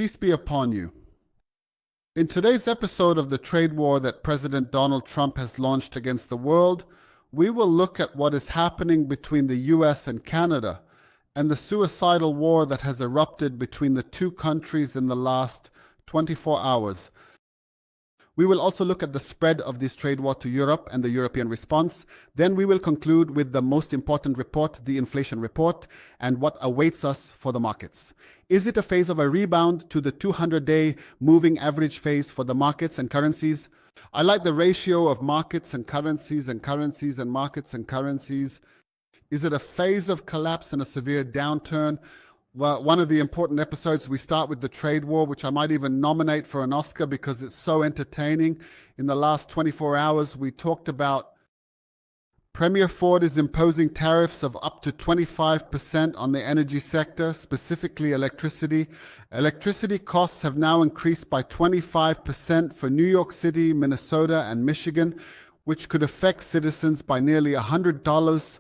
Peace be upon you. In today's episode of the trade war that President Donald Trump has launched against the world, we will look at what is happening between the US and Canada and the suicidal war that has erupted between the two countries in the last 24 hours. We will also look at the spread of this trade war to Europe and the European response. Then we will conclude with the most important report, the inflation report, and what awaits us for the markets. Is it a phase of a rebound to the 200-day moving average phase for the markets and currencies? I like the ratio of markets and currencies and currencies and markets and currencies. Is it a phase of collapse and a severe downturn? Well, one of the important episodes, we start with the trade war, which I might even nominate for an Oscar because it's so entertaining. In the last 24 hours, we talked about Premier Ford is imposing tariffs of up to 25% on the energy sector, specifically electricity. Electricity costs have now increased by 25% for New York City, Minnesota, and Michigan, which could affect citizens by nearly $100.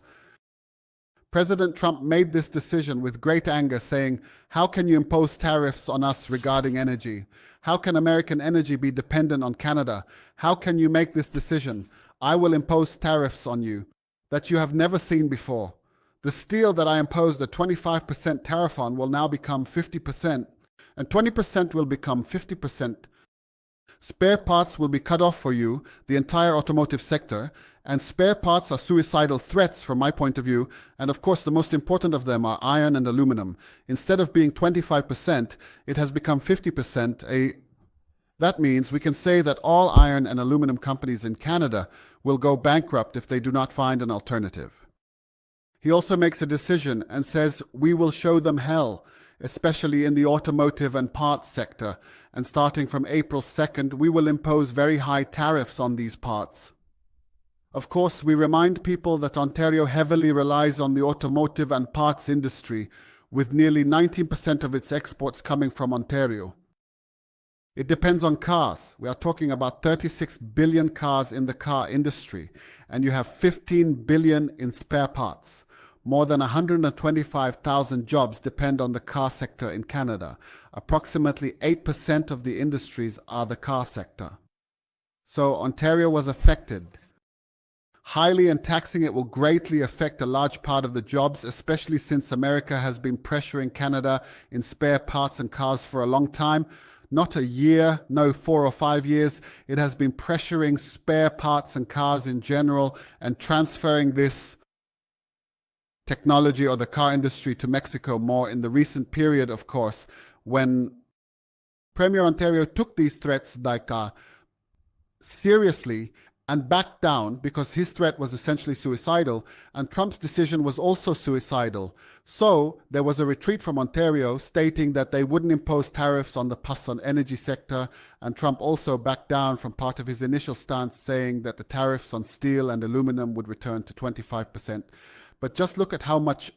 President Trump made this decision with great anger, saying, "How can you impose tariffs on us regarding energy? How can American energy be dependent on Canada? How can you make this decision? I will impose tariffs on you that you have never seen before. The steel that I imposed a 25% tariff on will now become 50%, and 20% will become 50%. Spare parts will be cut off for you, the entire automotive sector, and spare parts are suicidal threats from my point of view, and of course the most important of them are iron and aluminum. Instead of being 25%, it has become 50%. That means we can say that all iron and aluminum companies in Canada will go bankrupt if they do not find an alternative." He also makes a decision and says, "We will show them hell," especially in the automotive and parts sector, and starting from April 2nd, we will impose very high tariffs on these parts. Of course, we remind people that Ontario heavily relies on the automotive and parts industry, with nearly 19% of its exports coming from Ontario. It depends on cars. We are talking about 36 billion cars in the car industry, and you have 15 billion in spare parts. More than 125,000 jobs depend on the car sector in Canada. Approximately 8% of the industries are the car sector. So Ontario was affected. Highly, and taxing it will greatly affect a large part of the jobs, especially since America has been pressuring Canada in spare parts and cars for a long time. Not a year, no 4 or 5 years. It has been pressuring spare parts and cars in general and transferring this technology or the car industry to Mexico more in the recent period, of course, when Premier Ontario took these threats seriously and backed down because his threat was essentially suicidal, and Trump's decision was also suicidal. So there was a retreat from Ontario stating that they wouldn't impose tariffs on the energy sector, and Trump also backed down from part of his initial stance, saying that the tariffs on steel and aluminum would return to 25%. But just look at how much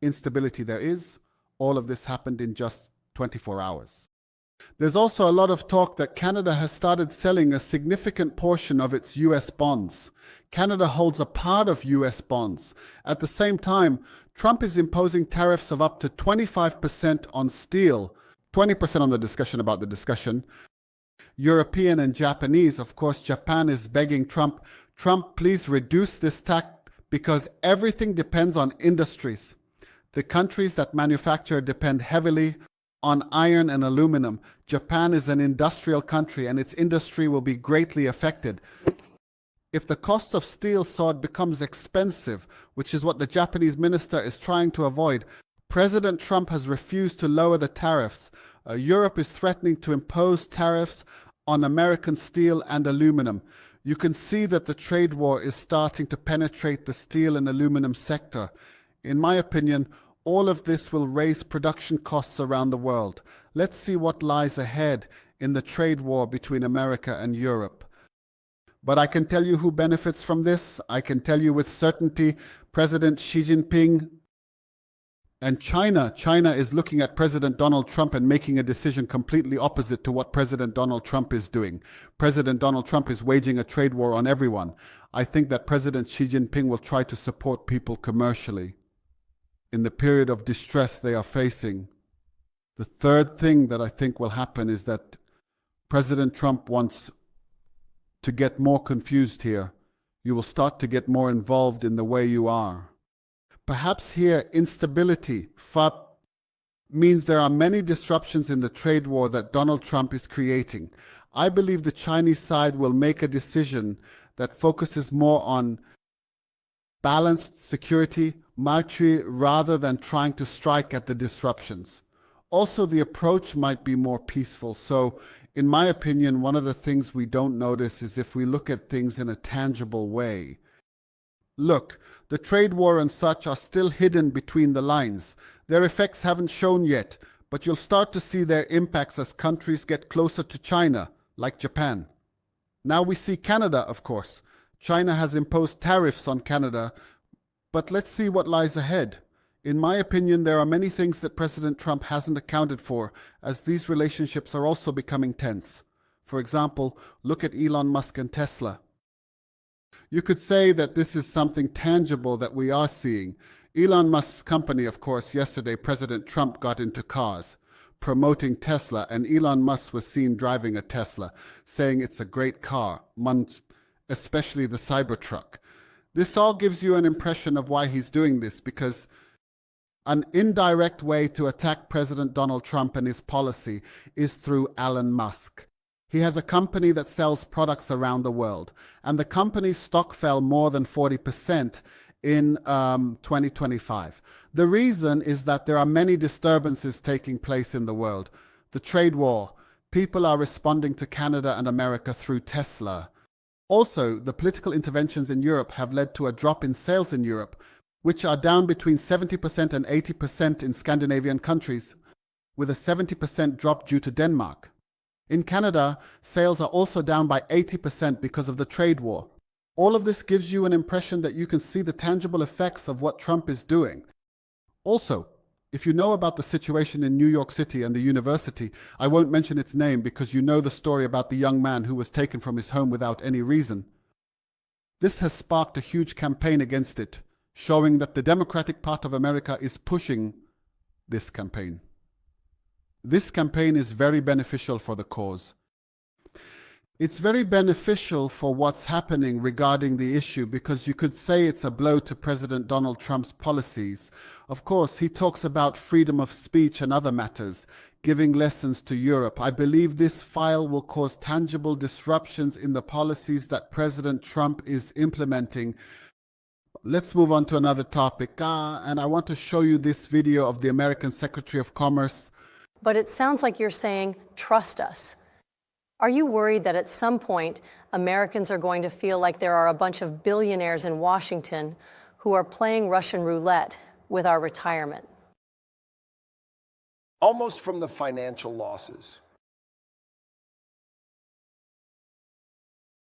instability there is. All of this happened in just 24 hours. There's also a lot of talk that Canada has started selling a significant portion of its US bonds. Canada holds a part of US bonds. At the same time, Trump is imposing tariffs of up to 25% on steel, 20% on the discussion about the discussion. European and Japanese, of course, Japan is begging Trump, please reduce this tax because everything depends on industries. The countries that manufacture depend heavily on iron and aluminum. Japan is an industrial country and its industry will be greatly affected. If the cost of steel sword becomes expensive, which is what the Japanese minister is trying to avoid, President Trump has refused to lower the tariffs. Europe is threatening to impose tariffs on American steel and aluminum. You can see that the trade war is starting to penetrate the steel and aluminum sector. In my opinion, all of this will raise production costs around the world. Let's see what lies ahead in the trade war between America and Europe. But I can tell you who benefits from this. I can tell you with certainty, President Xi Jinping and China. China is looking at President Donald Trump and making a decision completely opposite to what President Donald Trump is doing. President Donald Trump is waging a trade war on everyone. I think that President Xi Jinping will try to support people commercially in the period of distress they are facing. The third thing that I think will happen is that President Trump wants to get more confused here. You will start to get more involved in the way you are. Perhaps here instability means there are many disruptions in the trade war that Donald Trump is creating. I believe the Chinese side will make a decision that focuses more on balanced security, military, rather than trying to strike at the disruptions. Also, the approach might be more peaceful. So, in my opinion, one of the things we don't notice is if we look at things in a tangible way. Look, the trade war and such are still hidden between the lines. Their effects haven't shown yet, but you'll start to see their impacts as countries get closer to China, like Japan. Now we see Canada, of course. China has imposed tariffs on Canada, but let's see what lies ahead. In my opinion, there are many things that President Trump hasn't accounted for, as these relationships are also becoming tense. For example, look at Elon Musk and Tesla. You could say that this is something tangible that we are seeing. Elon Musk's company, of course, yesterday President Trump got into cars, promoting Tesla, and Elon Musk was seen driving a Tesla, saying it's a great car, especially the Cybertruck. This all gives you an impression of why he's doing this, because an indirect way to attack President Donald Trump and his policy is through Elon Musk. He has a company that sells products around the world, and the company's stock fell more than 40% in 2025. The reason is that there are many disturbances taking place in the world. The trade war, people are responding to Canada and America through Tesla. Also, the political interventions in Europe have led to a drop in sales in Europe, which are down between 70% and 80% in Scandinavian countries, with a 70% drop due to Denmark. In Canada, sales are also down by 80% because of the trade war. All of this gives you an impression that you can see the tangible effects of what Trump is doing. Also, if you know about the situation in New York City and the university, I won't mention its name because you know the story about the young man who was taken from his home without any reason. This has sparked a huge campaign against it, showing that the Democratic part of America is pushing this campaign. This campaign is very beneficial for the cause. It's very beneficial for what's happening regarding the issue because you could say it's a blow to President Donald Trump's policies. Of course, he talks about freedom of speech and other matters, giving lessons to Europe. I believe this file will cause tangible disruptions in the policies that President Trump is implementing. Let's move on to another topic, and I want to show you this video of the American Secretary of Commerce. But it sounds like you're saying, trust us. Are you worried that at some point Americans are going to feel like there are a bunch of billionaires in Washington who are playing Russian roulette with our retirement? Almost from the financial losses.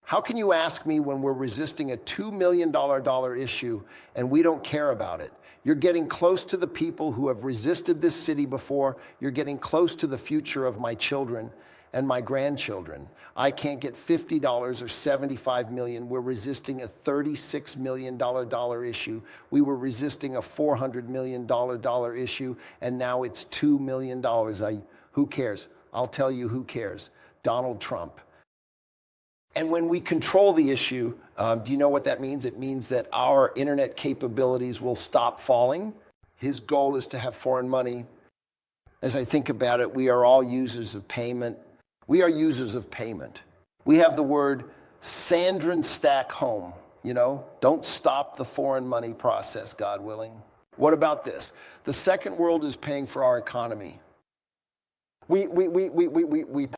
How can you ask me when we're resisting a $2 million issue and we don't care about it? You're getting close to the people who have resisted this city before. You're getting close to the future of my children and my grandchildren. I can't get $50 or $75 million. We're resisting a $36 million issue. We were resisting a $400 million issue, and now it's $2 million. Who cares? I'll tell you who cares. Donald Trump. And when we control the issue, do you know what that means? It means that our internet capabilities will stop falling. His goal is to have foreign money. As I think about it, we are all users of payment. We are users of payment. We have the word Sandrin stack home, don't stop the foreign money process, God willing. What about this? The second world is paying for our economy. We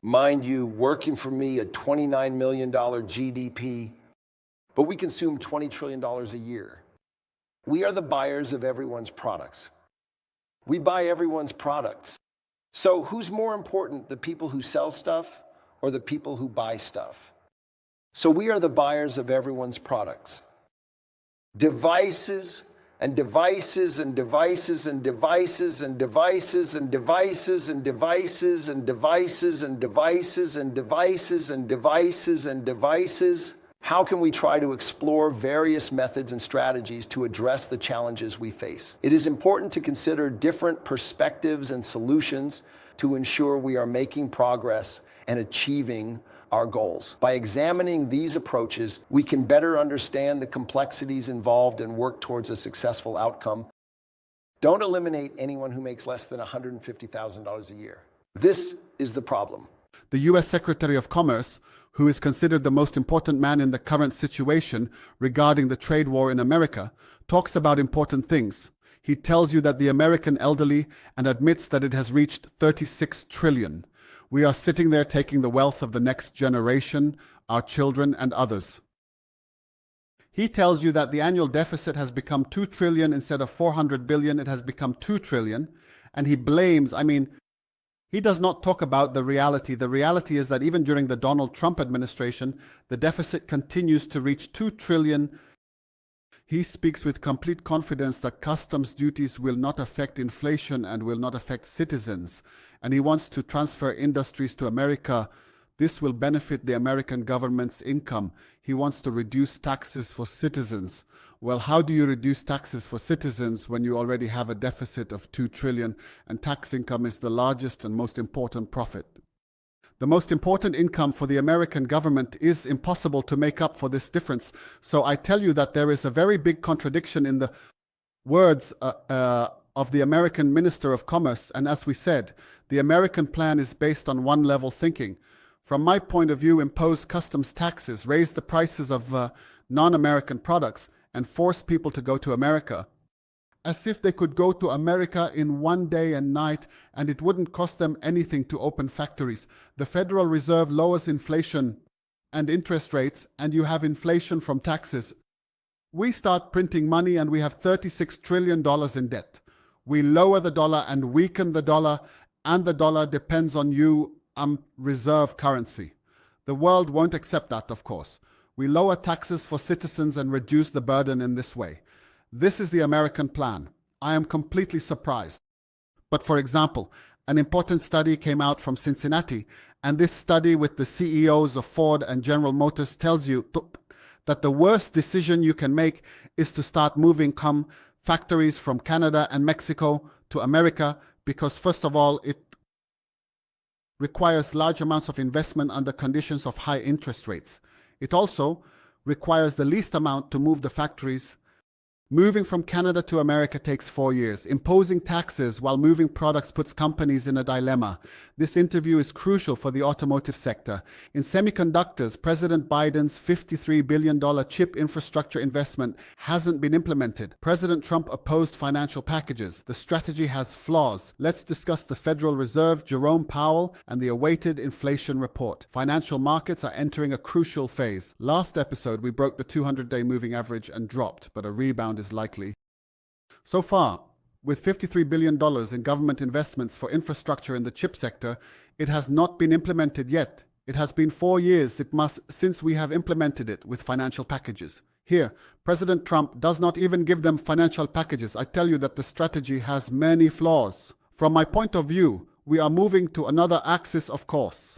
mind you, working for me, a $29 million GDP, but we consume $20 trillion a year. We are the buyers of everyone's products. We buy everyone's products. So who's more important, the people who sell stuff or the people who buy stuff? So we are the buyers of everyone's products. Devices and devices and devices and devices and devices and devices and devices and devices and devices and devices and devices and devices. How can we try to explore various methods and strategies to address the challenges we face? It is important to consider different perspectives and solutions to ensure we are making progress and achieving our goals. By examining these approaches, we can better understand the complexities involved and work towards a successful outcome. Don't eliminate anyone who makes less than $150,000 a year. This is the problem. The U.S. Secretary of Commerce, who is considered the most important man in the current situation regarding the trade war in America, talks about important things. He tells you that the American elderly and admits that it has reached $36 trillion. We are sitting there taking the wealth of the next generation, our children and others. He tells you that the annual deficit has become $2 trillion instead of $400 billion. It has become $2 trillion. And he blames, he does not talk about the reality. The reality is that even during the Donald Trump administration, the deficit continues to reach $2 trillion. He speaks with complete confidence that customs duties will not affect inflation and will not affect citizens. And he wants to transfer industries to America. This will benefit the American government's income. He wants to reduce taxes for citizens. Well, how do you reduce taxes for citizens when you already have a deficit of $2 trillion and tax income is the largest and most important profit? The most important income for the American government is impossible to make up for this difference. So I tell you that there is a very big contradiction in the words of the American Minister of Commerce. And as we said, the American plan is based on one-level thinking. From my point of view, impose customs taxes, raise the prices of non-American products, and force people to go to America. As if they could go to America in one day and night and it wouldn't cost them anything to open factories. The Federal Reserve lowers inflation and interest rates, and you have inflation from taxes. We start printing money and we have $36 trillion in debt. We lower the dollar and weaken the dollar, and the dollar depends on you, reserve currency. The world won't accept that, of course. We lower taxes for citizens and reduce the burden in this way. This is the American plan. I am completely surprised. But for example, an important study came out from Cincinnati, and this study with the CEOs of Ford and General Motors tells you that the worst decision you can make is to start moving factories from Canada and Mexico to America, because first of all, it requires large amounts of investment under conditions of high interest rates. It also requires the least amount to move the factories. Moving from Canada to America takes 4 years. Imposing taxes while moving products puts companies in a dilemma. This interview is crucial for the automotive sector. In semiconductors, President Biden's $53 billion chip infrastructure investment hasn't been implemented. President Trump opposed financial packages. The strategy has flaws. Let's discuss the Federal Reserve, Jerome Powell, and the awaited inflation report. Financial markets are entering a crucial phase. Last episode, we broke the 200-day moving average and dropped, but a rebound is likely. So far, with $53 billion in government investments for infrastructure in the chip sector, it has not been implemented yet. It has been 4 years since we have implemented it with financial packages. Here, President Trump does not even give them financial packages. I tell you that the strategy has many flaws. From my point of view, we are moving to another axis of course.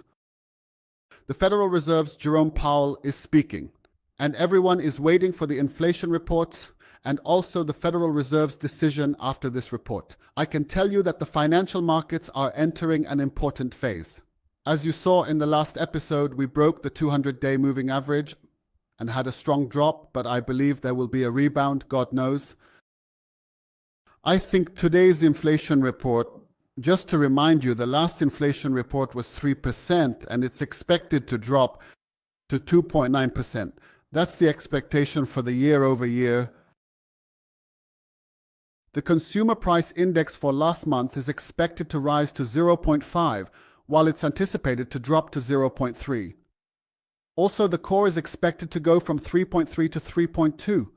The Federal Reserve's Jerome Powell is speaking, and everyone is waiting for the inflation reports and also the Federal Reserve's decision after this report. I can tell you that the financial markets are entering an important phase. As you saw in the last episode, we broke the 200-day moving average and had a strong drop, but I believe there will be a rebound, God knows. I think today's inflation report, just to remind you, the last inflation report was 3% and it's expected to drop to 2.9%. That's the expectation for the year-over-year. The consumer price index for last month is expected to rise to 0.5, while it's anticipated to drop to 0.3. Also, the core is expected to go from 3.3 to 3.2.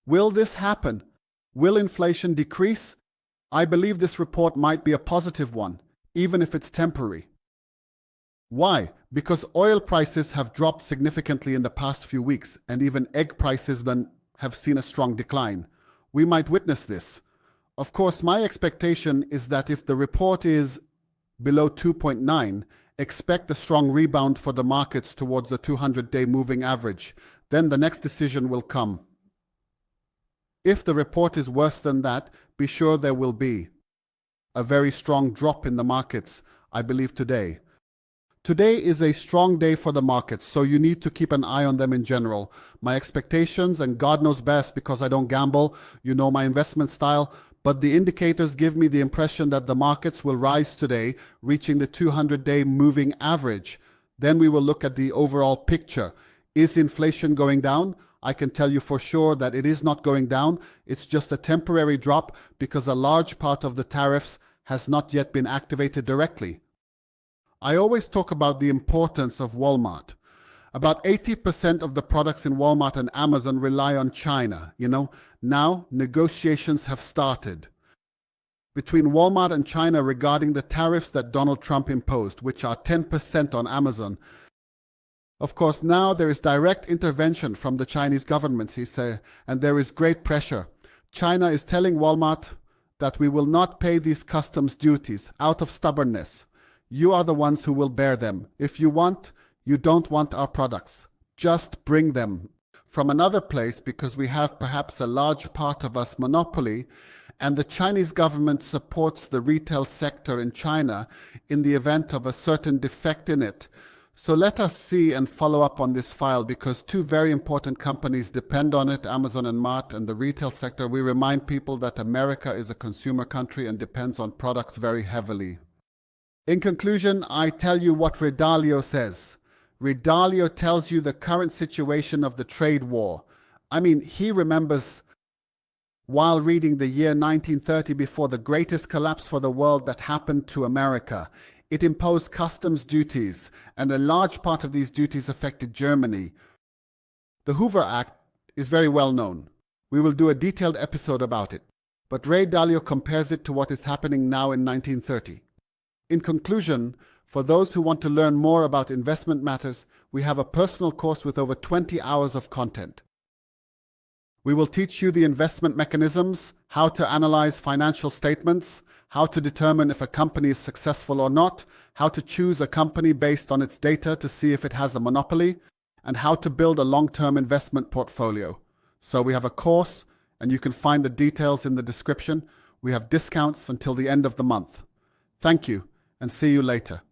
Will this happen? Will inflation decrease? I believe this report might be a positive one, even if it's temporary. Why? Because oil prices have dropped significantly in the past few weeks, and even egg prices then have seen a strong decline. We might witness this. Of course, my expectation is that if the report is below 2.9, Expect a strong rebound for the markets towards the 200-day moving average. Then the next decision will come. If the report is worse than that, be sure there will be a very strong drop in the markets, I believe today. Today is a strong day for the markets, so you need to keep an eye on them in general. My expectations, and God knows best because I don't gamble, you know my investment style, but the indicators give me the impression that the markets will rise today, reaching the 200-day moving average. Then we will look at the overall picture. Is inflation going down? I can tell you for sure that it is not going down. It's just a temporary drop because a large part of the tariffs has not yet been activated directly. I always talk about the importance of Walmart. About 80% of the products in Walmart and Amazon rely on China. Now negotiations have started between Walmart and China regarding the tariffs that Donald Trump imposed, which are 10% on Amazon. Of course, now there is direct intervention from the Chinese government, and there is great pressure. China is telling Walmart that we will not pay these customs duties out of stubbornness. You are the ones who will bear them. If you don't want our products, just bring them from another place because we have perhaps a large part of us monopoly, and the Chinese government supports the retail sector in China in the event of a certain defect in it. So let us see and follow up on this file because two very important companies depend on it, Amazon and Mart, and the retail sector. We remind people that America is a consumer country and depends on products very heavily. In conclusion, I tell you what Redalio says. Redalio tells you the current situation of the trade war. He remembers while reading the year 1930 before the greatest collapse for the world that happened to America. It imposed customs duties, and a large part of these duties affected Germany. The Hoover Act is very well known. We will do a detailed episode about it, but Ray Dalio compares it to what is happening now in 1930. In conclusion, for those who want to learn more about investment matters, we have a personal course with over 20 hours of content. We will teach you the investment mechanisms, how to analyze financial statements, how to determine if a company is successful or not, how to choose a company based on its data to see if it has a monopoly, and how to build a long-term investment portfolio. So we have a course, and you can find the details in the description. We have discounts until the end of the month. Thank you, and see you later.